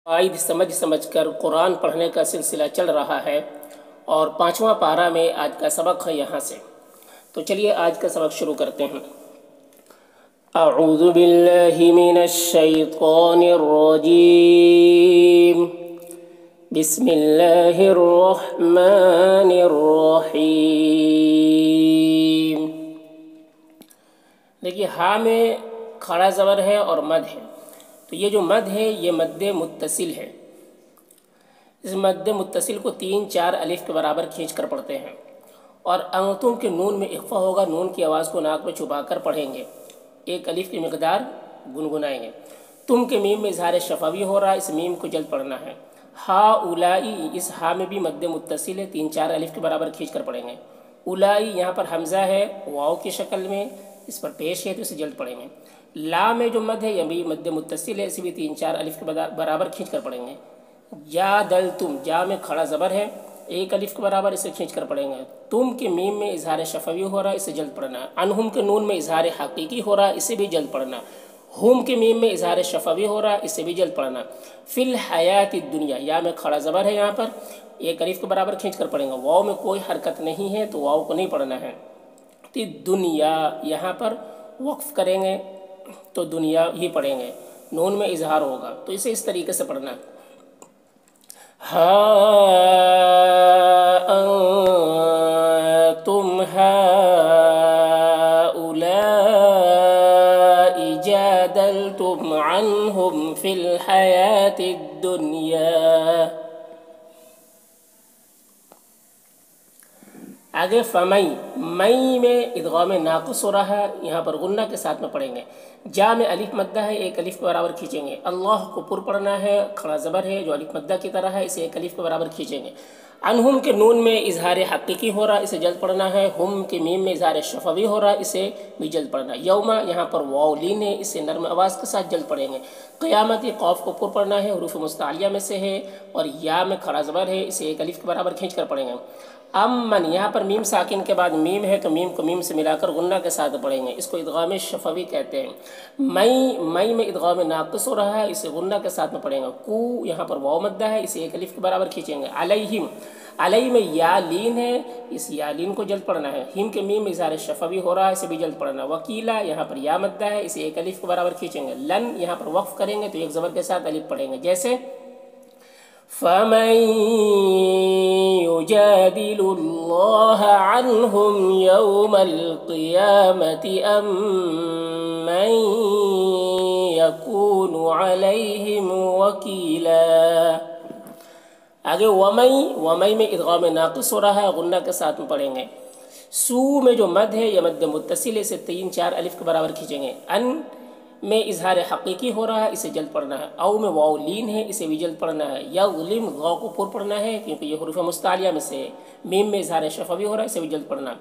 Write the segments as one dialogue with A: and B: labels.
A: عائد سمجھ کر قرآن پڑھنے کا سلسلہ چل رہا ہے اور 5واں پارہ میں آج کا سبق ہے یہاں سے۔ تو چلیے آج کا سبق شروع کرتے ہیں۔ اعوذ باللہ من الشیطان الرجیم، بسم اللہ الرحمن الرحیم۔ دیکھیے ہاں میں کھڑا زبر ہے اور مد ہے، تو یہ جو مد ہے یہ مد متصل ہے۔ اس مد متصل کو 3-4 الف کے برابر کھینچ کر پڑھتے ہیں، اور انگوٹھوں کے نون میں اخفا ہوگا، نون کی آواز کو ناک میں چھپا کر پڑھیں گے، 1 الف کی مقدار گنگنائیں گے۔ تم کے میم میں اظہار شفوی ہو رہا ہے، اس میم کو جلد پڑھنا ہے۔ ہا اولائی، اس ہا میں بھی مد متصل ہے، 3-4 الف کے برابر کھینچ کر پڑھیں گے۔ اولائی یہاں پر حمزہ ہے واو کی شکل میں، اس پر پیش ہے تو اسے جلد پڑھیں گے۔ لا میں جو مد ہے یہ بھی مد متصل ہے، اسے بھی 3-4 الف کے برابر کھینچ کر پڑھیں گے۔ یا دل تم، جا میں کھڑا زبر ہے 1 الف کے برابر، اسے کھینچ کر پڑھیں گے۔ تم کے میم میں اظہار شفوی ہو رہا ہے، اسے جلد پڑھنا ہے۔ انہم کے نون میں اظہار حقیقی ہو رہا ہے، اسے بھی جلد پڑھنا۔ ہم کے میم میں اظہار شفوی ہو رہا ہے، اسے بھی جلد پڑھنا۔ فی الحیات الدنیا، یا میں کھڑا زبر ہے یہاں پر 1 الف کے برابر کھینچ کر پڑھیں گے۔ واو میں کوئی حرکت نہیں ہے تو واو کو نہیں پڑھنا ہے۔ دنیا یہاں پر وقف کریں گے تو دنیا ہی پڑھیں گے، نون میں اظہار ہوگا، تو اسے اس طریقے سے پڑھنا ہے۔ ہا انتم ہؤلاء جادلتم عنهم فی الحیاة الدنیا۔ آگے فمئی، مئی میں ادغام ناقص ہو رہا ہے، یہاں پر غنہ کے ساتھ میں پڑھیں گے۔ جا میں الف مدہ ہے، 1 الف کے برابر کھینچیں گے۔ اللہ کو پر پڑھنا ہے، کھڑا زبر ہے جو الف مدہ کی طرح ہے، اسے 1 الف کے برابر کھینچیں گے۔ انہم کے نون میں اظہار حقیقی ہو رہا ہے، اسے جلد پڑھنا ہے۔ ہم کے میم میں اظہار شفوی ہو رہا ہے، اسے بھی جلد پڑھنا ہے۔ یوما یہاں پر واو لین ہے، اسے نرم آواز کے ساتھ جلد پڑھیں گے۔ قیامت قاف کو پر پڑھنا ہے، حروف مستعلیہ میں سے ہے، اور یا میں کھڑا زبر ہے، اسے 1 الف کے برابر کھینچ کر پڑھیں گے۔ امن یہاں پر میم ساکن کے بعد میم ہے تو میم کو میم سے ملا کر غنہ کے ساتھ پڑھیں گے، اس کو ادغام شفوی کہتے ہیں۔ مئی میں ادغام ناقص ہو رہا ہے، اسے غنہ کے ساتھ میں پڑھیں گے۔ کو یہاں پر واو مدہ ہے، اسے 1 الف کے برابر کھینچیں گے۔ علیہم، علیہ میں یا لین ہے، اس یا لین کو جلد پڑھنا ہے۔ ہم کے میم میں اظہار شفوی ہو رہا ہے، اسے بھی جلد پڑھنا ہے۔ وکیلا یہاں پر یا مدہ ہے، اسے 1 الف کے برابر کھینچیں گے۔ لن یہاں پر وقف کریں گے تو 1 زبر کے ساتھ الف پڑھیں گے، جیسے فَمَن يُجَادِلُ اللَّهَ عَنْهُمْ يَوْمَ الْقِيَامَةِ أَمْ مَن يَكُونُ عَلَيْهِمْ وَكِيلًا۔ آگے ومئی میں ادغام ناقص ہو رہا ہے، غنہ کے ساتھ میں پڑھیں گے۔ سو میں جو مد ہے یہ مد متصل ہے، اسے 3-4 الف کے برابر کھینچیں گے۔ ان میں اظہار حقیقی ہو رہا ہے، اسے جلد پڑھنا ہے۔ او میں واو لین ہے، اسے بھی جلد پڑھنا ہے۔ یظلم غا کو پر پڑھنا ہے کیونکہ یہ حروف مستعلیہ میں سے ہے۔ میم میں اظہار شفوی ہو رہا ہے، اسے بھی جلد پڑھنا۔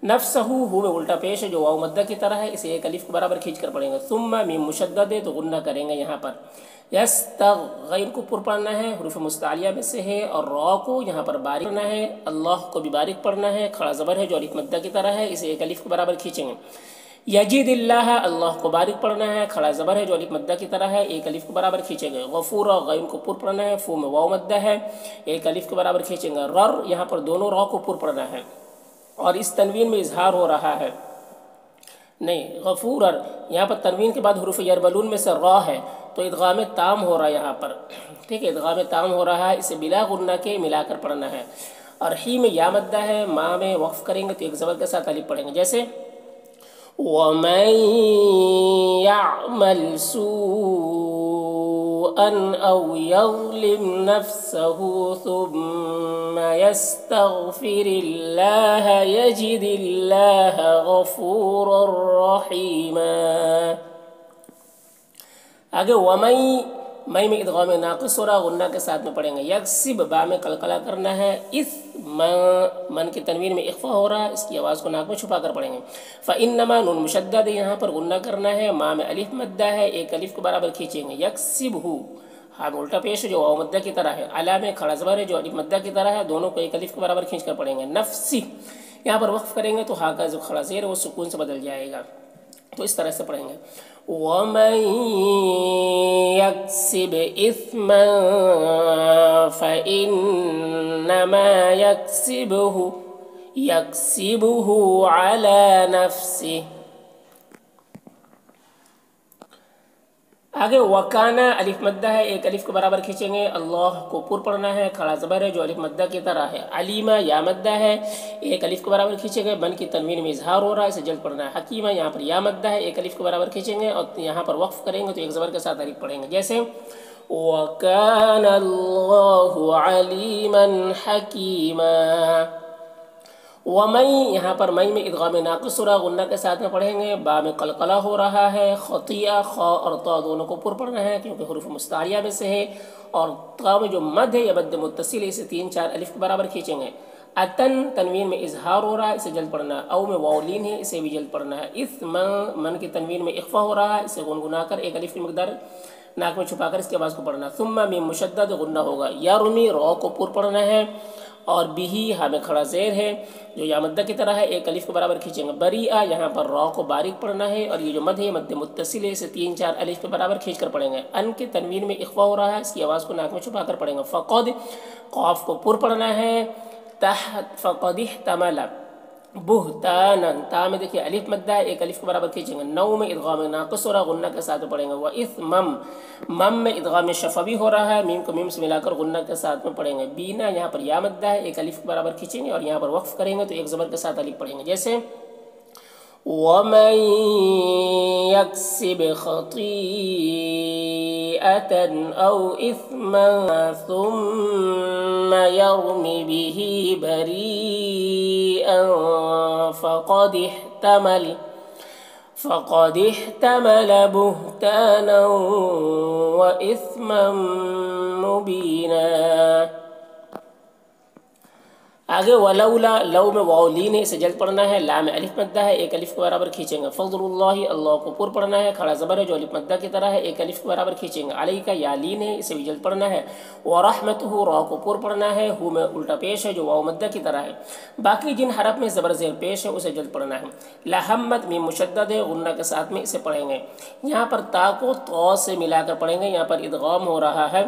A: نفسہ ہو میں الٹا پیش ہے جو واو مدہ کی طرح ہے، اسے 1 الف کے برابر کھینچ کر پڑھیں گے۔ ثم میم مشدد ہے تو غنہ کریں گے یہاں پر۔ غین کو پر پڑھنا ہے، حروف مستعلیہ میں سے ہے، اور را کو یہاں پر باریک پڑھنا ہے۔ اللہ کو بھی باریک پڑھنا ہے، کھڑا زبر ہے جو الف مدہ کی طرح ہے، اسے 1 الف کے برابر کھینچیں گے۔ یجید اللہ، اللہ کو باریک پڑھنا ہے، کھڑا زبر ہے جو الف مدہ کی طرح ہے، 1 الف کے برابر کھینچیں گے۔ غفور غین کو پر پڑھنا ہے، فو میں واو مدہ ہے، 1 الف کے برابر کھینچیں گے۔ رر یہاں پر دونوں را کو پر پڑھنا ہے، اور اس تنوین میں اظہار ہو رہا ہے، نہیں غفور یہاں پر تنوین کے بعد حروف یربلون میں سے را ہے تو ادغام تام ہو رہا ہے یہاں پر، ٹھیک ہے، ادغام تام ہو رہا ہے، اسے بلا غنہ کے ملا کر پڑھنا ہے۔ اور ہی میں یا مدہ ہے، ما میں وقف کریں گے تو 1 زبر کے ساتھ الف پڑھیں گے، جیسے وَمَن يَعْمَلْ سُوءًا أَوْ يَظْلِمْ نَفْسَهُ ثُمَّ يَسْتَغْفِرِ اللَّهَ يَجِدِ اللَّهَ غَفُورًا رَحِيمًا۔ آگے مئی میں ادغام ناقص ہو رہا، غنہ کے ساتھ میں پڑھیں گے۔ یکسب با میں قلقلہ کرنا ہے، من کی تنوین میں اخفا ہو رہا ہے، اس کی آواز کو ناک میں چھپا کر پڑھیں گے۔ فَإِنَّمَا نون مشدد ہے، یہاں پر غنہ کرنا ہے، ما میں الف مدہ ہے، 1 الف کے برابر کھینچیں گے۔ یکسب ہو، ہاں میں الٹا پیش ہے جو واو مدہ کی طرح ہے۔ علا میں کھڑا زبر ہے جو الف مدہ کی طرح ہے، دونوں کو 1 الف کے برابر کھینچ کر پڑھیں گے۔ نفسی یہاں پر وقف کریں گے تو ہا کا جو کھڑا زیر ہے وہ سکون سے بدل جائے گا۔ تو اس طرح سے پڑھیں گے وَمَن يَكْسِبْ إِثْمًا فَإِنَّمَا يَكْسِبُهُ عَلَى نَفْسِهِ. آگے وکانا الف مدہ ہے، ایک الف کے برابر کھینچیں گے، اللہ کو پر پڑھنا ہے، کھڑا زبر ہے جو الف مدہ کی طرح ہے، علیمہ یا مدہ ہے، ایک الف کے برابر کھینچیں گے، بن کی تنوین میں اظہار ہو رہا ہے، اسے جلد پڑھنا ہے، حکیمہ یہاں پر یا مدہ ہے، ایک الف کے برابر کھینچیں گے اور یہاں پر وقف کریں گے تو ایک زبر کے ساتھ الف پڑھیں گے، جیسے وَكَانَ اللَّهُ عَلِيمًا حَكِيمًا. وَمَن یہاں پر مئی میں ادغام ناقص ہو رہا، غنہ کے ساتھ میں پڑھیں گے، با میں قلقلہ ہو رہا ہے، خطیہ خا اور طا دونوں کو پر پڑھنا ہے کیونکہ حروف مستعلیہ میں سے ہے، اور طا میں جو مد ہے یا مد متصل ہے اسے 3-4 الف کے برابر کھینچیں گے، اتن تنوین میں اظہار ہو رہا ہے اسے جلد پڑھنا ہے، او میں واولین ہے اسے بھی جلد پڑھنا ہے، اثما من کی تنوین میں اخفا ہو رہا ہے اسے گنگنا کر ایک الف کی مقدار ناک میں چھپا کر اس کے آواز کو پڑھنا، ثم میم مشدد غنہ ہوگا، یا رمی رو کو پر پڑھنا ہے، اور بیہی ہاں میں کھڑا زیر ہے جو یا مدہ کی طرح ہے، ایک الف کے برابر کھینچیں گے، بریئہ یہاں پر را کو باریک پڑھنا ہے، اور یہ جو مد ہے مد متصل ہے اسے 3-4 الف کے برابر کھینچ کر پڑھیں گے، ان کے تنوین میں اخفا ہو رہا ہے اس کی آواز کو ناک میں چھپا کر پڑھیں گے، فقد قاف کو پر پڑھنا ہے، تحت فقد احتمل بہتانا، تا میں دیکھیے الف مدہ ہے، ایک الف کے برابر کھینچیں گے، نو میں ادغام ناقص ہو رہا غنہ کے ساتھ پڑھیں گے، وَإِثْمًا مم میں ادغام شفوی ہو رہا ہے، میم کو میم سے ملا کر غنہ کے ساتھ میں پڑھیں گے، بینا یہاں پر یا مدہ ہے، ایک الف کے برابر کھینچیں گے اور یہاں پر وقف کریں گے تو ایک زبر کے ساتھ الف پڑھیں گے، جیسے وَمَن يَكْسِبْ خَطِيئَةً أَوْ إِثْمًا ثُمَّ يَرْمِ بِهِ بَرِيئًا فقد احتمل بهتانا وإثما مبينا. آگے ولولا لو میں واولین ہے اسے جلد پڑھنا ہے، لا میں الف مدہ ہے، ایک الف کے برابر کھینچیں گے، فضل اللہ اللہ کو پر پڑھنا ہے، کھڑا زبر ہے جو الف مدہ کی طرح ہے، ایک الف کے برابر کھینچیں گے، علیکہ یا لین ہے اسے بھی جلد پڑھنا ہے، ورحمتہ را کو پر پڑھنا ہے، ہو میں الٹا پیش ہے جو واو مدہ کی طرح ہے، باقی جن حرف میں زبر زیر پیش ہے اسے جلد پڑھنا ہے، لحمت میم مشدد ہے غنہ کے ساتھ میں اسے پڑھیں گے، یہاں پر تا کو تو سے ملا کر پڑھیں گے، یہاں پر ادغام ہو رہا ہے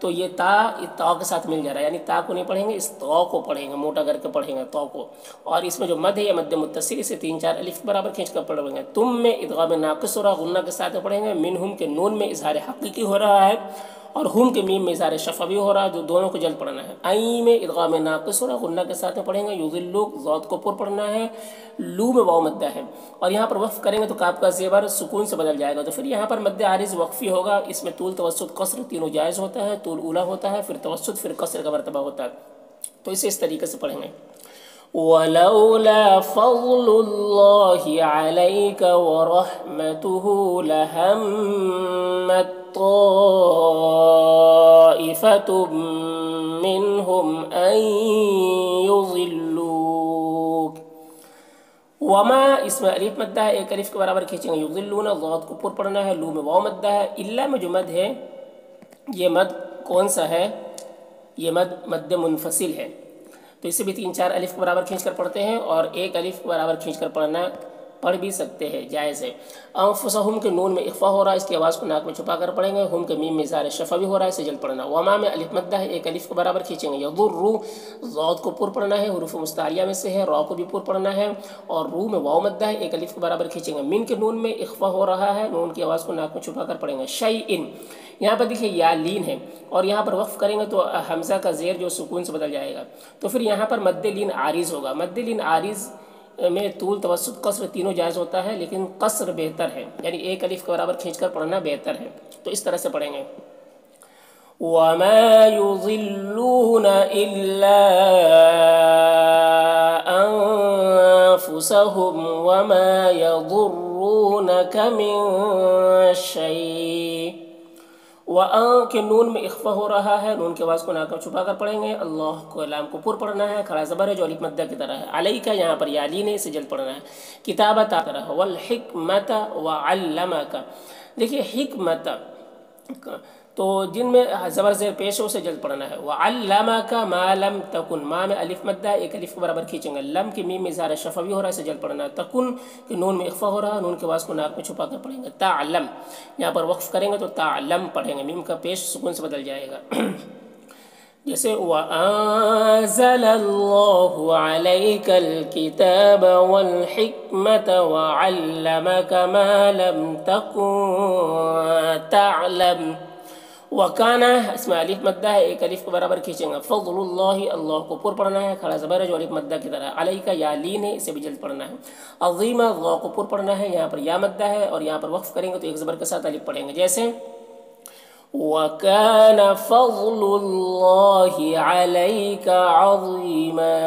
A: تو یہ تا کے ساتھ مل جا رہا ہے، یعنی تا کو نہیں پڑھیں گے، اس تو کو پڑھیں گے، موٹا کر کے پڑھیں گے تو کو، اور اس میں جو مد ہے یا مد متصل اسے 3-4 الف برابر کھینچ کر پڑھیں گے، تم میں ادغام ناقص ہو رہا غنہ کے ساتھ پڑھیں گے، منہم کے نون میں اظہار حقیقی ہو رہا ہے اور ہم کے میم میں اظہار شفوی ہو رہا ہے، جو دونوں کو جلد پڑھنا ہے، عین میں ادغام ناقص ہو رہا غنہ کے ساتھ پڑھیں گے، یضلو ضاد کو پر پڑھنا ہے، لو میں واو مدہ ہے، اور یہاں پر وقف کریں گے تو کاف کا زیور سکون سے بدل جائے گا، تو پھر یہاں پر مد عارض وقفی ہوگا، اس میں طول توسط قصر تینوں جائز ہوتا ہے، طول اولا ہوتا ہے، پھر توسط پھر قصر کا مرتبہ ہوتا ہے، تو اسے اس طریقے سے پڑھیں گے، وَلَوْلَا فَضْلُ اللَّهِ عَلَيْكَ وَرَحْمَتُهُ لَهَمَّتْ طَائِفَةٌ مِّنْهُمْ أَن يُضِلُّوكَ. وما اس میں الف مدہ ہے، ایک الف کے برابر کھینچیں گے، یضلون ضاد کو پر پڑھنا ہے، لو میں واو مدہ ہے، الا میں جو مد ہے یہ مد کون سا ہے، یہ مد منفصل ہے، تو اسے بھی 3-4 الف کے برابر کھینچ کر پڑھتے ہیں، اور ایک الف کے برابر کھینچ کر پڑھ بھی سکتے ہیں، جائز ہے، انفسہم کے نون میں اخفا ہو رہا ہے اس کی آواز کو ناک میں چھپا کر پڑھیں گے، ہم کے میم میں اظہار شفوی ہو رہا ہے اسے جلد پڑھنا، وما میں الف مدہ ہے، ایک الف کے برابر کھینچیں گے، یضر ضاد کو پر پڑھنا ہے، حروف مستعلیہ میں سے ہے، را کو بھی پر پڑھنا ہے، اور رو میں واو مدہ ہے، ایک الف کے برابر کھینچیں گے، من کے نون میں اخفا ہو رہا ہے، نون کی آواز کو ناک میں چھپا کر پڑھیں گے، شیئن یہاں پر دیکھیے یا لین ہے، اور یہاں پر وقف کریں گے تو حمزہ کا زیر جو سکون سے بدل جائے گا، تو پھر یہاں پر مد لین عارض ہوگا، مد لین عارض میں طول توسط قصر تینوں جائز ہوتا ہے، لیکن قصر بہتر ہے، یعنی ایک الف کے برابر کھینچ کر پڑھنا بہتر ہے، تو اس طرح سے پڑھیں گے، وَمَا يُضِلُّونَ إِلَّا أَنفُسَهُمْ وَمَا يَضُرُّونَكَ مِن شَيْءٍ. وَأَن کے نون میں اخفا ہو رہا ہے، نون کے آواز کو ناک میں چھپا کر پڑھیں گے، اللہ کو لام کو پر پڑھنا ہے، کھڑا زبر ہے جو الف مدہ کی طرح ہے، علیکہ یہاں پر یا لین ہے اسے جلد پڑھنا ہے، کتابت طرح، والحکمت وعلمک. دیکھیے حکمت تو جن میں زبر زیر پیش ہے اسے جلد پڑھنا ہے۔ وعلمک ما لم تکن، ما میں الف مد ہے، ایک الف کے برابر کھینچیں گے، لم کی میم میں اظہار شفوی ہو رہا ہے، اسے جلد پڑھنا ہے۔ تکن کہ نون میں اخفا ہو رہا ہے، نون کے آواز کو ناک میں چھپا کر پڑھیں گے۔ تعلم یہاں پر وقف کریں گے تو تعلم پڑھیں گے، میم کا پیش سکون سے بدل جائے گا۔ جیسے وَأَنزَلَ اللَّهُ عَلَيْكَ الْكِتَابَ وَالْحِكْمَةَ وَعَلَّمَكَ مَا لَمْ تَكُن تَعْلَمُ۔ وَكَانَ اس میں الف مدہ ہے، ایک الف کے برابر کھینچیں گا۔ فضل اللہ، اللہ کو پر پڑھنا ہے، کھڑا زبر ہے جو الف مدہ کی طرح۔ علیکہ یا لین ہے، اسے بھی جلد پڑھنا ہے۔ عظیمہ، اللہ کو پر پڑھنا ہے، یہاں پر یا مدہ ہے اور یہاں پر وقف کریں گے تو ایک زبر کے ساتھ الف پڑھیں گے۔ جیسے وَكَانَ فَضْلُ اللَّهِ عَلَيْكَ عَظِيمًا۔